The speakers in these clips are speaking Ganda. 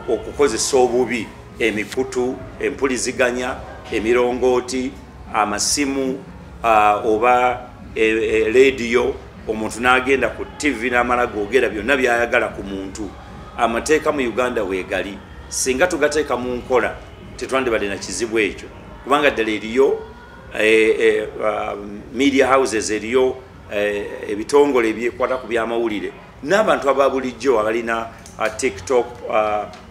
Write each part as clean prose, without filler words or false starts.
okukozesa obubi emikutu empuliziganya emirongooti amasimu oba radio omuntu n'agenda ku TV n'amala googera byonna byayagala ku muntu. Amateeka mu Uganda weegali singa tugateeka mu nkola tetwandibadde na kizibu ekyo kubanga ddala eriyo media houses eriyo ebitongole ebyekwata ku byamawulire n'abantu ababulijjo abalina TikTok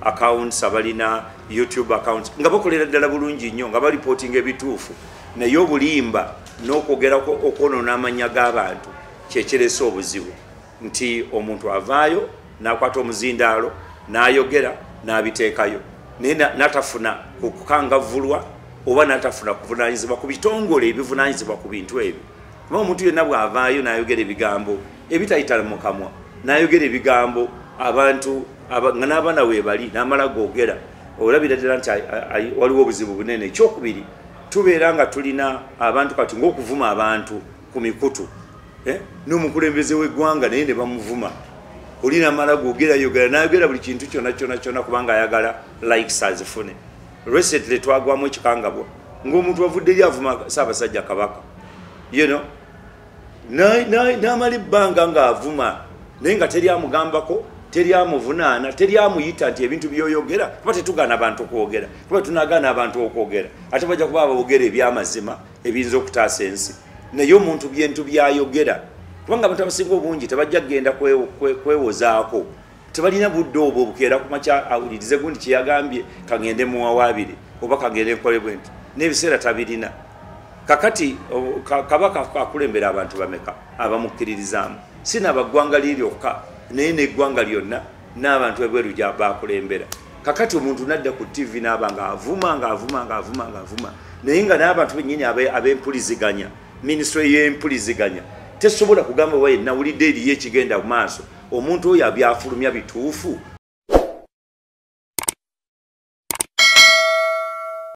accounts abalina YouTube accounts nga bakolera ddala bulungi nnyo nga balipotinga ebituufu naye obulimba n'okwogera okwonoona amanya g'abantu kyekiresa obuzibu nti omuntu avaayo n'akwata omuzindaalo n'ayogera n'abiteekayo naye n'atafuna okukangavvulwa oba n'atafuna kuvunaanyizibwa ku bitongole ebivunaanyizibwa ku bintu ebyo kuba omuntu yenna bw'avaayo n'ayogera ebigambo ebitayita mu kamwa n'ayogera ebigambo abantu nga n'abaana weebali n'amala googera olabira ddala nti waliwo obuzibu bunene. Ekyokubiri tubeera nga tulina abantu kati ng'okuvuma abantu ku mikutu n'omukulembeze w'eggwanga naye ne bamuvuma oli n'amala googera n'ayogera buli kintu kyonna kubanga ayagala likes azifune. Recently twagwamu ekikangabwa ng'omuntu wavudde eri avuma Ssaabasajja Kabaka n'amala ebbanga ng'avuma naye nga teryamugambako teryamuvunaana teryamuyita nti ebintu byoyogera kuba tetugaana abantu okwogera kuba tunagaana abantu okwogera ate bajja kuba boogera ebyamazima ebiyinza okutaasa ensi naye omuntu bintu byayogera kubanga abantu abasinga obungi tebajja kgenda kwewozaako tebalina budde obwo obukeera ku makya awulirize gundi kyeyagambye kagende muwawaabire oba kagende nkole bwenti n'ebiseera tabirina. Kakati Kabaka akulembera abantu bameka abamukkiririzaamu si n'abaggwanga lyokka naye n'eggwanga lyonna n'abantu ebweru bakulembera. Kakati omuntu nadda ku TV n'aba ng'avuma naye nga n'abantu bennyini ab'empuliziganya minisitule y'empuliziganya tesobola kugamba wa yenna wulidde eriyo ekigenda mu maaso omuntu oyo abyafulumya bituufu